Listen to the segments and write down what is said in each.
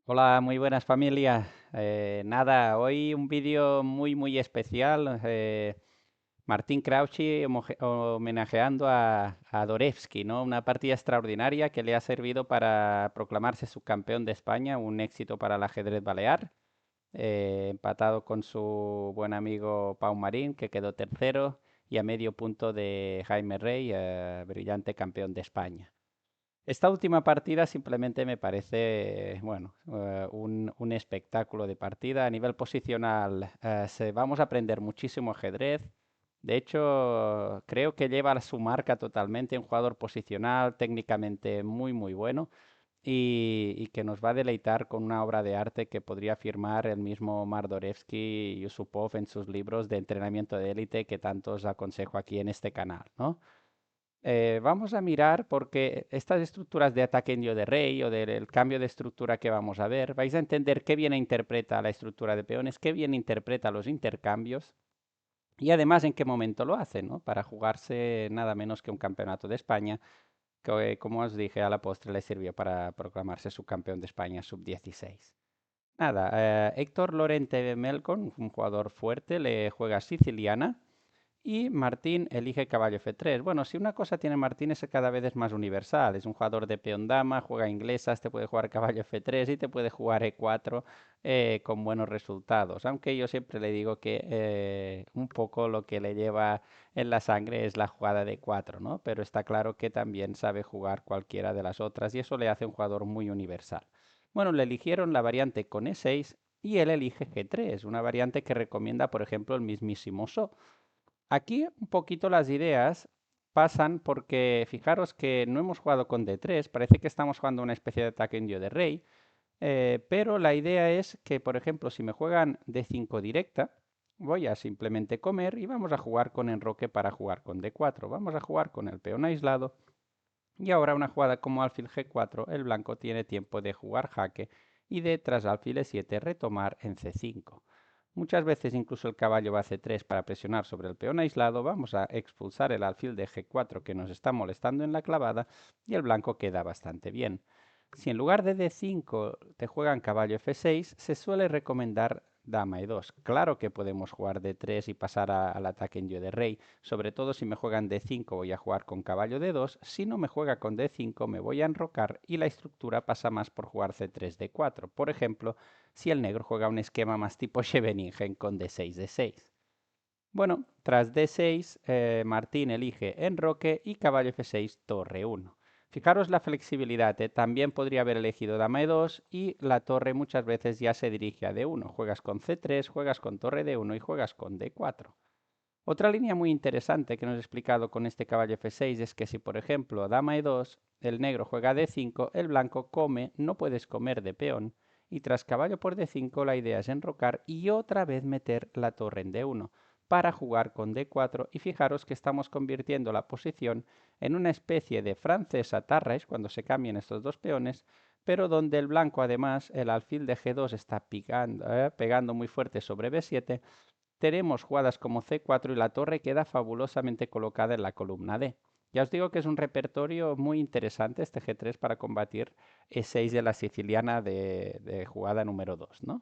Hola, muy buenas familia. Nada, hoy un vídeo muy especial. Martín Crouchy homenajeando a Dorevsky, ¿no? Una partida extraordinaria que le ha servido para proclamarse subcampeón de España, un éxito para el ajedrez balear, empatado con su buen amigo Pau Marín, que quedó tercero, y a medio punto de Jaime Rey, brillante campeón de España. Esta última partida simplemente me parece, bueno, un espectáculo de partida. A nivel posicional, vamos a aprender muchísimo ajedrez. De hecho, creo que lleva su marca totalmente, un jugador posicional, técnicamente muy bueno, y que nos va a deleitar con una obra de arte que podría firmar el mismo Mardorevsky y Yusupov en sus libros de entrenamiento de élite que tantos aconsejo aquí en este canal, ¿no? Vamos a mirar porque estas estructuras de ataque indio de rey o del cambio de estructura que vamos a ver, vais a entender qué bien interpreta la estructura de peones, qué bien interpreta los intercambios y además en qué momento lo hace, ¿no? Para jugarse nada menos que un campeonato de España, que como os dije a la postre le sirvió para proclamarse subcampeón de España sub-16. Nada, Héctor Lorente Melcon, un jugador fuerte, le juega siciliana. Y Martín elige caballo F3. Bueno, si una cosa tiene Martín es que cada vez es más universal. Es un jugador de peón dama, juega inglesas, te puede jugar caballo F3 y te puede jugar E4 con buenos resultados. Aunque yo siempre le digo que un poco lo que le lleva en la sangre es la jugada de E4, ¿no? Pero está claro que también sabe jugar cualquiera de las otras y eso le hace un jugador muy universal. Bueno, le eligieron la variante con E6 y él elige G3, una variante que recomienda, por ejemplo, el mismísimo So. Aquí un poquito las ideas pasan porque fijaros que no hemos jugado con D3, parece que estamos jugando una especie de ataque indio de rey, pero la idea es que, por ejemplo, si me juegan D5 directa, voy a simplemente comer y vamos a jugar con enroque para jugar con D4. Vamos a jugar con el peón aislado y ahora una jugada como alfil G4, el blanco tiene tiempo de jugar jaque y de tras alfil E7 retomar en C5. Muchas veces incluso el caballo va a C3 para presionar sobre el peón aislado, vamos a expulsar el alfil de G4 que nos está molestando en la clavada y el blanco queda bastante bien. Si en lugar de D5 te juegan caballo F6, se suele recomendar dama E2. Claro que podemos jugar D3 y pasar al ataque en yo de rey, sobre todo si me juegan D5 voy a jugar con caballo D2, si no me juega con D5 me voy a enrocar y la estructura pasa más por jugar C3 D4. Por ejemplo, si el negro juega un esquema más tipo Scheveningen con D6 D6. Bueno, tras D6, Martín elige enroque y caballo F6 torre 1. Fijaros la flexibilidad, también podría haber elegido dama E2 y la torre muchas veces ya se dirige a D1. Juegas con C3, juegas con torre D1 y juegas con D4. Otra línea muy interesante que nos he explicado con este caballo F6 es que si por ejemplo dama E2, el negro juega D5, el blanco come, no puedes comer de peón, y tras caballo por D5 la idea es enrocar y otra vez meter la torre en D1 para jugar con D4 y fijaros que estamos convirtiendo la posición en una especie de francesa Tarrasch cuando se cambien estos dos peones, pero donde el blanco además el alfil de G2 está pegando muy fuerte sobre B7, tenemos jugadas como C4 y la torre queda fabulosamente colocada en la columna D. Ya os digo que es un repertorio muy interesante este G3 para combatir E6 de la siciliana de jugada número 2, ¿no?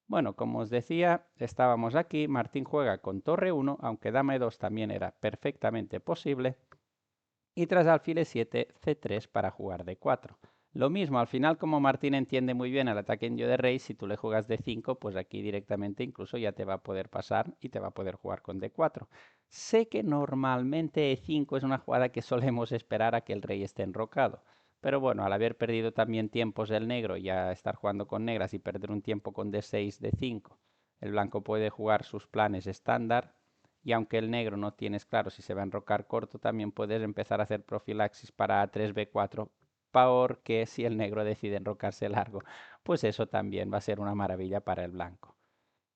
Bueno, como os decía, estábamos aquí, Martín juega con torre 1, aunque dama E2 también era perfectamente posible, y tras alfil E7, C3 para jugar D4. Lo mismo, al final como Martín entiende muy bien el ataque en yo de rey, si tú le juegas D5, pues aquí directamente incluso ya te va a poder pasar y te va a poder jugar con D4. Sé que normalmente E5 es una jugada que solemos esperar a que el rey esté enrocado, pero bueno, al haber perdido también tiempos el negro y a estar jugando con negras y perder un tiempo con D6, D5, el blanco puede jugar sus planes estándar y aunque el negro no tienes claro si se va a enrocar corto, también puedes empezar a hacer profilaxis para A3, B4, porque si el negro decide enrocarse largo, pues eso también va a ser una maravilla para el blanco.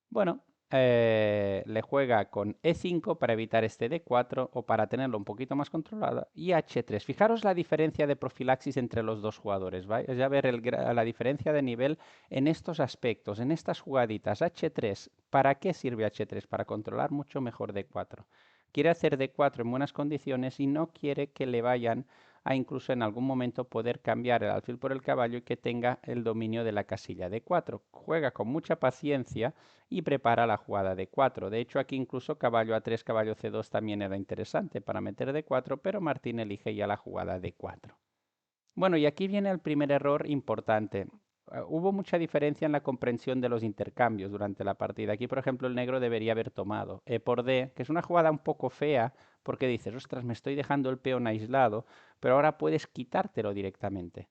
Bueno, le juega con E5 para evitar este D4 o para tenerlo un poquito más controlado y H3. Fijaros la diferencia de profilaxis entre los dos jugadores. Vais a ver la diferencia de nivel en estos aspectos, en estas jugaditas. H3, ¿para qué sirve H3? Para controlar mucho mejor D4. Quiere hacer D4 en buenas condiciones y no quiere que le vayan a incluso en algún momento poder cambiar el alfil por el caballo y que tenga el dominio de la casilla D4. Juega con mucha paciencia y prepara la jugada D4. De hecho, aquí incluso caballo A3, caballo C2 también era interesante para meter D4, pero Martín elige ya la jugada D4. Bueno, y aquí viene el primer error importante. Hubo mucha diferencia en la comprensión de los intercambios durante la partida. Aquí, por ejemplo, el negro debería haber tomado E por D, que es una jugada un poco fea, porque dices, ostras, me estoy dejando el peón aislado, pero ahora puedes quitártelo directamente.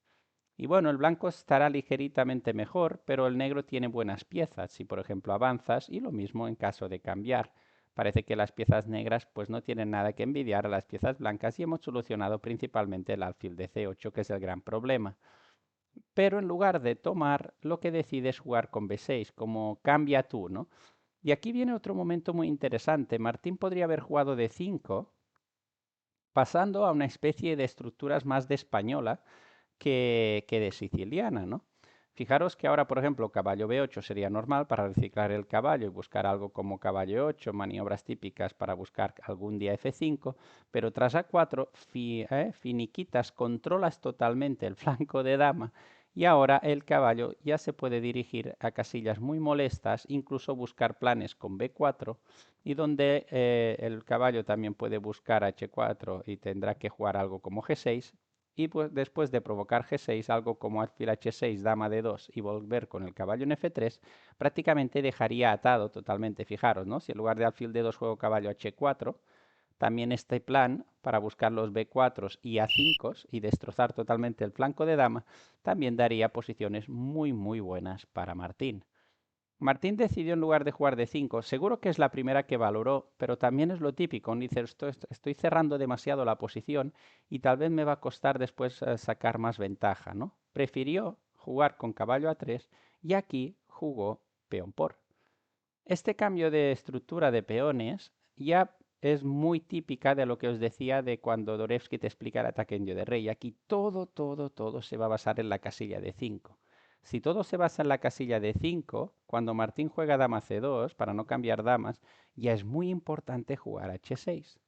Y bueno, el blanco estará ligeritamente mejor, pero el negro tiene buenas piezas si por ejemplo avanzas, y lo mismo en caso de cambiar. Parece que las piezas negras pues no tienen nada que envidiar a las piezas blancas y hemos solucionado principalmente el alfil de C8, que es el gran problema. Pero en lugar de tomar, lo que decide es jugar con B6, como cambia tú, ¿no? Y aquí viene otro momento muy interesante. Martín podría haber jugado D5, pasando a una especie de estructuras más de española, que de siciliana, ¿no? Fijaros que ahora, por ejemplo, caballo B8 sería normal para reciclar el caballo y buscar algo como caballo 8, maniobras típicas para buscar algún día F5, pero tras A4 finiquitas, controlas totalmente el flanco de dama y ahora el caballo ya se puede dirigir a casillas muy molestas, incluso buscar planes con B4 y donde el caballo también puede buscar H4 y tendrá que jugar algo como G6 y pues después de provocar G6, algo como alfil H6, dama D2 y volver con el caballo en F3, prácticamente dejaría atado totalmente. Fijaros, ¿no? Si en lugar de alfil D2 juego caballo H4, también este plan para buscar los B4 y A5 y destrozar totalmente el flanco de dama, también daría posiciones muy muy buenas para Martín. Martín decidió en lugar de jugar de 5. Seguro que es la primera que valoró, pero también es lo típico. Dice, estoy cerrando demasiado la posición y tal vez me va a costar después sacar más ventaja, ¿no? Prefirió jugar con caballo A3 y aquí jugó peón por. Este cambio de estructura de peones ya es muy típica de lo que os decía de cuando Dorevsky te explica el ataque en yo de rey. Aquí todo se va a basar en la casilla de 5. Si todo se basa en la casilla de 5, cuando Martín juega dama C2, para no cambiar damas, ya es muy importante jugar H6.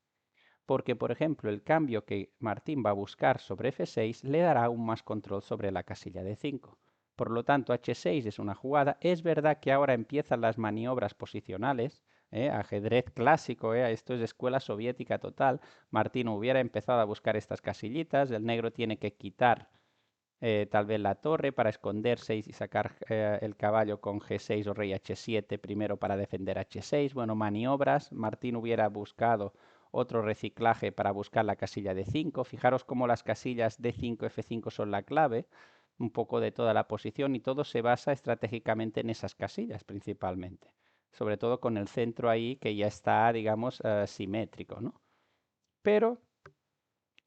Porque, por ejemplo, el cambio que Martín va a buscar sobre F6 le dará aún más control sobre la casilla de 5. Por lo tanto, H6 es una jugada. Es verdad que ahora empiezan las maniobras posicionales, ajedrez clásico, esto es escuela soviética total. Martín hubiera empezado a buscar estas casillitas, el negro tiene que quitar tal vez la torre para esconderse y sacar el caballo con G6 o rey H7 primero para defender H6. Bueno, maniobras. Martín hubiera buscado otro reciclaje para buscar la casilla de 5. Fijaros cómo las casillas D5, F5 son la clave un poco de toda la posición y todo se basa estratégicamente en esas casillas principalmente. Sobre todo con el centro ahí que ya está, digamos, simétrico, ¿no? Pero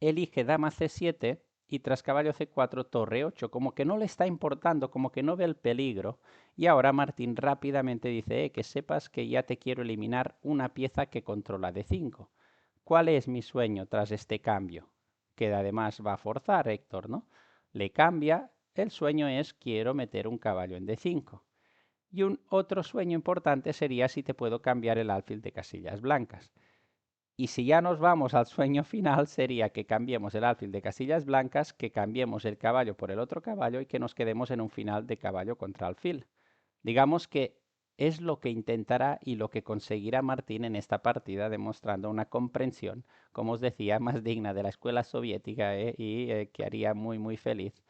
elige dama C7 y tras caballo C4 torre 8, como que no le está importando, como que no ve el peligro. Y ahora Martín rápidamente dice, que sepas que ya te quiero eliminar una pieza que controla D5. ¿Cuál es mi sueño tras este cambio? Que además va a forzar Héctor, ¿no? Le cambia, el sueño es quiero meter un caballo en D5. Y un otro sueño importante sería si te puedo cambiar el alfil de casillas blancas. Y si ya nos vamos al sueño final, sería que cambiemos el alfil de casillas blancas, que cambiemos el caballo por el otro caballo y que nos quedemos en un final de caballo contra alfil. Digamos que es lo que intentará y lo que conseguirá Martín en esta partida, demostrando una comprensión, como os decía, más digna de la escuela soviética y que haría muy, muy feliz.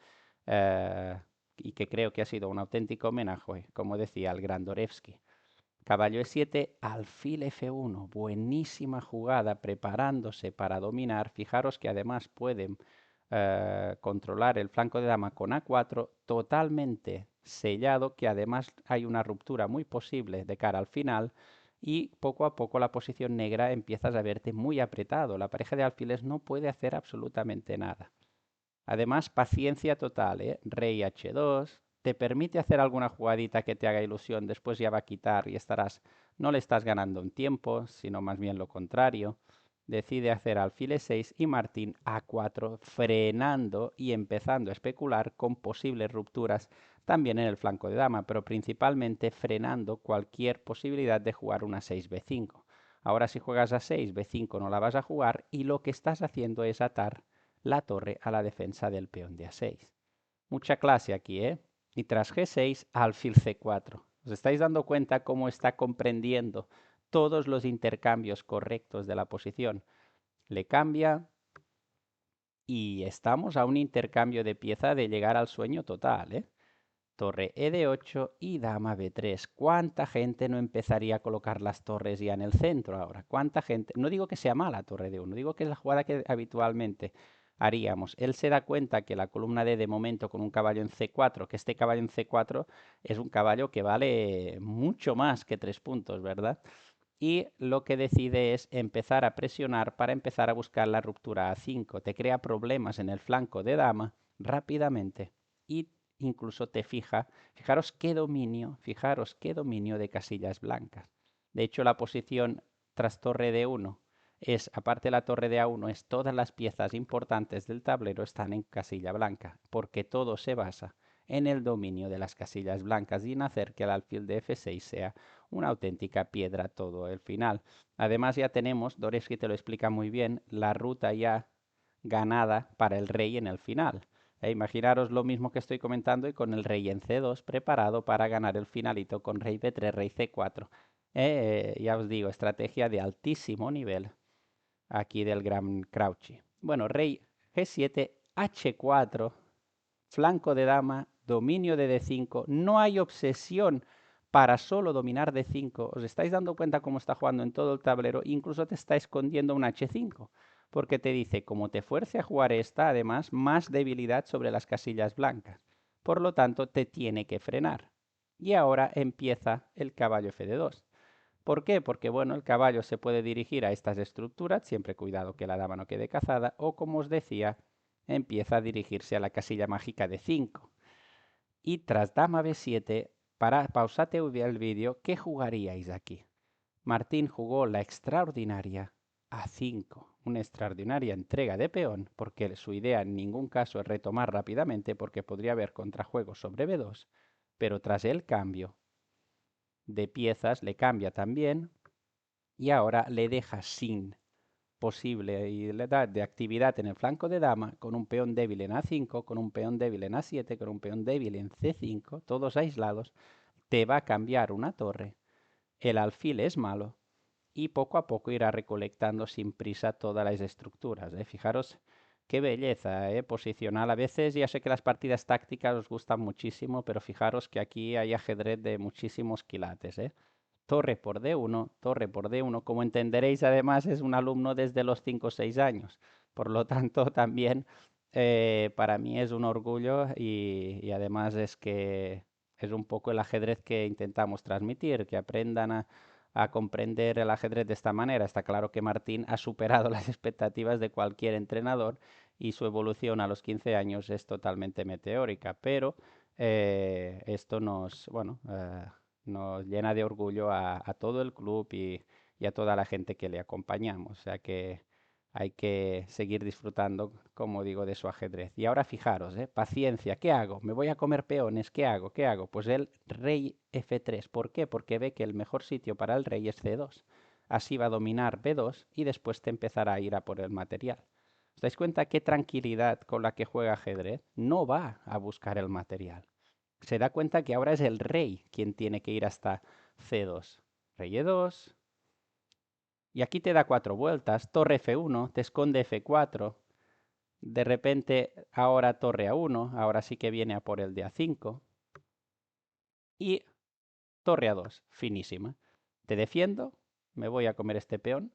eh, y que creo que ha sido un auténtico homenaje, como decía el gran Dorevsky. Caballo E7, alfil F1, buenísima jugada, preparándose para dominar. Fijaros que además pueden controlar el flanco de dama con A4 totalmente sellado, que además hay una ruptura muy posible de cara al final y poco a poco la posición negra empiezas a verte muy apretado. La pareja de alfiles no puede hacer absolutamente nada. Además, paciencia total, ¿eh? Rey H2, te permite hacer alguna jugadita que te haga ilusión, después ya va a quitar y estarás, no le estás ganando un tiempo, sino más bien lo contrario. Decide hacer alfil E6 y Martín A4, frenando y empezando a especular con posibles rupturas también en el flanco de dama, pero principalmente frenando cualquier posibilidad de jugar una 6B5. Ahora si juegas a 6, B5 no la vas a jugar y lo que estás haciendo es atar la torre a la defensa del peón de A6. Mucha clase aquí, ¿eh? Y tras G6, alfil C4. ¿Os estáis dando cuenta cómo está comprendiendo todos los intercambios correctos de la posición? Le cambia y estamos a un intercambio de pieza de llegar al sueño total, ¿eh? Torre E de 8 y dama B3. ¿Cuánta gente no empezaría a colocar las torres ya en el centro ahora? ¿Cuánta gente? No digo que sea mala torre D1, digo que es la jugada que habitualmente haríamos. Él se da cuenta que la columna D de momento con un caballo en C4, que este caballo en C4 es un caballo que vale mucho más que 3 puntos, ¿verdad? Y lo que decide es empezar a presionar para empezar a buscar la ruptura a 5. Te crea problemas en el flanco de dama rápidamente y incluso te fijaros qué dominio de casillas blancas. De hecho, la posición tras torre de 1 es, aparte de la torre de A1, es todas las piezas importantes del tablero están en casilla blanca, porque todo se basa en el dominio de las casillas blancas y en hacer que el alfil de F6 sea una auténtica piedra todo el final. Además ya tenemos, Dvoretsky te lo explica muy bien, la ruta ya ganada para el rey en el final. Imaginaros lo mismo que estoy comentando y con el rey en C2 preparado para ganar el finalito con rey B3, rey C4. Ya os digo, estrategia de altísimo nivel aquí del gran Crouchy. Bueno, rey G7, H4, flanco de dama, dominio de D5, no hay obsesión para solo dominar D5. ¿Os estáis dando cuenta cómo está jugando en todo el tablero? Incluso te está escondiendo un H5, porque te dice, como te fuerce a jugar esta, además, más debilidad sobre las casillas blancas. Por lo tanto, te tiene que frenar. Y ahora empieza el caballo F2. ¿Por qué? Porque bueno, el caballo se puede dirigir a estas estructuras, siempre cuidado que la dama no quede cazada, o como os decía, empieza a dirigirse a la casilla mágica de 5. Y tras dama B7, pausate el vídeo, ¿qué jugaríais aquí? Martín jugó la extraordinaria A5, una extraordinaria entrega de peón, porque su idea en ningún caso es retomar rápidamente, porque podría haber contrajuegos sobre B2, pero tras el cambio de piezas le cambia también y ahora le deja sin posibilidad de actividad en el flanco de dama, con un peón débil en A5, con un peón débil en A7, con un peón débil en C5, todos aislados, te va a cambiar una torre, el alfil es malo, y poco a poco irá recolectando sin prisa todas las estructuras. Fijaros qué belleza posicional. A veces ya sé que las partidas tácticas os gustan muchísimo, pero fijaros que aquí hay ajedrez de muchísimos quilates. Torre por D1, torre por D1. Como entenderéis, además es un alumno desde los 5 o 6 años. Por lo tanto, también para mí es un orgullo y además es que es un poco el ajedrez que intentamos transmitir, que aprendan a comprender el ajedrez de esta manera. Está claro que Martín ha superado las expectativas de cualquier entrenador y su evolución a los 15 años es totalmente meteórica, pero esto nos llena de orgullo a todo el club y a toda la gente que le acompañamos. O sea que hay que seguir disfrutando, como digo, de su ajedrez. Y ahora fijaros, paciencia, ¿qué hago? ¿Me voy a comer peones? ¿Qué hago? ¿Qué hago? Pues el rey F3. ¿Por qué? Porque ve que el mejor sitio para el rey es C2. Así va a dominar B2 y después te empezará a ir a por el material. ¿Os dais cuenta qué tranquilidad con la que juega ajedrez? No va a buscar el material. Se da cuenta que ahora es el rey quien tiene que ir hasta C2. Rey E2. Y aquí te da 4 vueltas. Torre F1, te esconde F4. De repente ahora torre A1, ahora sí que viene a por el de A5. Y torre A2, finísima. Te defiendo, me voy a comer este peón.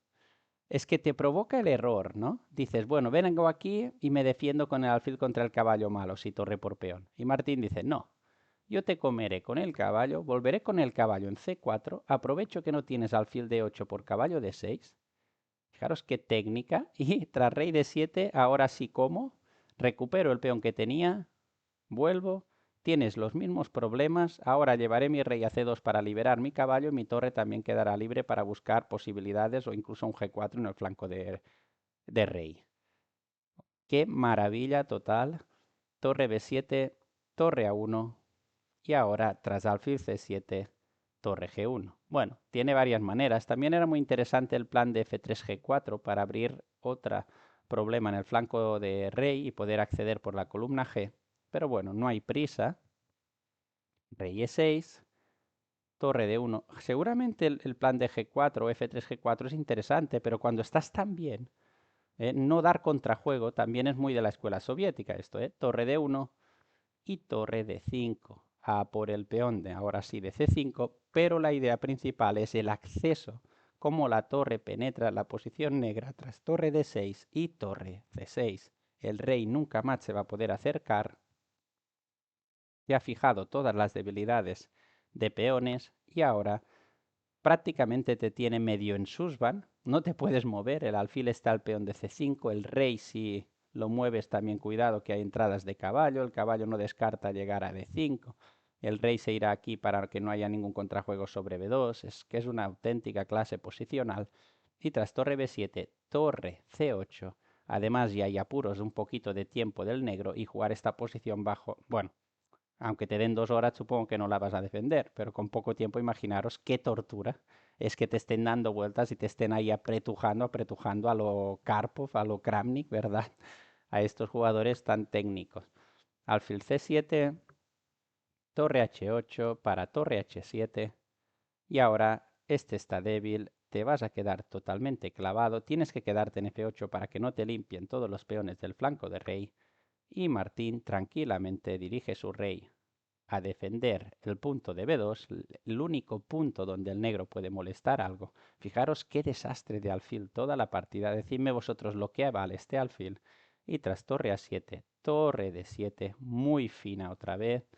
Es que te provoca el error, ¿no? Dices, bueno, vengo aquí y me defiendo con el alfil contra el caballo malo, si torre por peón. Y Martín dice, no, yo te comeré con el caballo, volveré con el caballo en C4, aprovecho que no tienes alfil de 8 por caballo de 6. Fijaros qué técnica. Y tras rey de 7, ahora sí como, recupero el peón que tenía, vuelvo, tienes los mismos problemas, ahora llevaré mi rey a C2 para liberar mi caballo y mi torre también quedará libre para buscar posibilidades o incluso un G4 en el flanco de rey. Qué maravilla total. Torre B7, torre A1 y ahora tras alfil C7, torre G1. Bueno, tiene varias maneras. También era muy interesante el plan de F3 G4 para abrir otra problema en el flanco de rey y poder acceder por la columna G. Pero bueno, no hay prisa. Rey E6, torre D1. Seguramente el plan de G4 o F3 G4 es interesante, pero cuando estás tan bien, no dar contrajuego también es muy de la escuela soviética esto, torre D1 y torre D5. A por el peón de ahora sí de C5, pero la idea principal es el acceso, cómo la torre penetra la posición negra tras torre D6 y torre C6. El rey nunca más se va a poder acercar. Se ha fijado todas las debilidades de peones y ahora prácticamente te tiene medio en susban. No te puedes mover, el alfil está al peón de C5, el rey si lo mueves también cuidado que hay entradas de caballo, el caballo no descarta llegar a D5, el rey se irá aquí para que no haya ningún contrajuego sobre B2, es que es una auténtica clase posicional. Y tras torre B7, torre C8, además ya hay apuros de un poquito de tiempo del negro y jugar esta posición bajo, bueno, aunque te den 2 horas, supongo que no la vas a defender, pero con poco tiempo imaginaros qué tortura es que te estén dando vueltas y te estén ahí apretujando a lo Karpov, a lo Kramnik, ¿verdad? A estos jugadores tan técnicos. Alfil C7, torre H8 para torre H7 y ahora este está débil, te vas a quedar totalmente clavado, tienes que quedarte en F8 para que no te limpien todos los peones del flanco de rey y Martín tranquilamente dirige su rey a defender el punto de B2, el único punto donde el negro puede molestar algo. Fijaros qué desastre de alfil toda la partida. Decidme vosotros lo que vale este alfil. Y tras torre A7, torre D7, muy fina otra vez,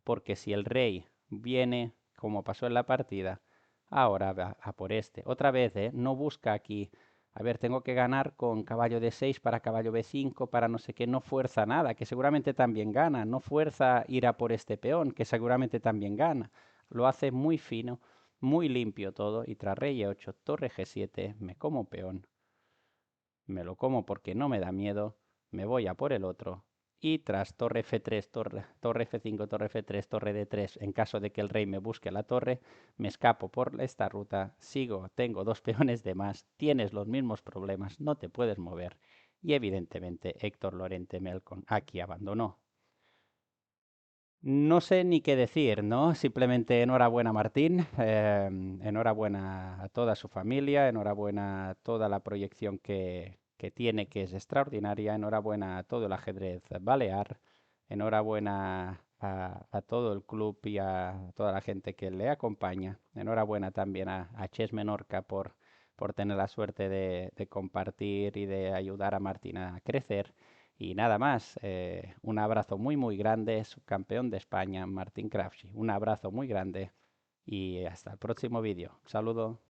porque si el rey viene, como pasó en la partida, ahora va a por este. Otra vez, no busca aquí a ver, tengo que ganar con caballo D6 para caballo B5, para no sé qué, no fuerza nada, que seguramente también gana, no fuerza ir a por este peón, que seguramente también gana. Lo hace muy fino, muy limpio todo, y tras rey E8, torre G7, me como peón, me lo como porque no me da miedo, me voy a por el otro, y tras torre F3, torre F5, torre F3, torre D3, en caso de que el rey me busque la torre, me escapo por esta ruta, sigo, tengo 2 peones de más, tienes los mismos problemas, no te puedes mover. Y evidentemente Héctor Lorente Melcon aquí abandonó. No sé ni qué decir, ¿no? Simplemente enhorabuena Martín, enhorabuena a toda su familia, enhorabuena a toda la proyección que tiene, que es extraordinaria, enhorabuena a todo el ajedrez balear, enhorabuena a todo el club y a toda la gente que le acompaña, enhorabuena también a Ches Menorca por tener la suerte de compartir y de ayudar a Martín a crecer. Y nada más, un abrazo muy muy grande, subcampeón de España, Martín Krafschi. Un abrazo muy grande y hasta el próximo vídeo. Un saludo.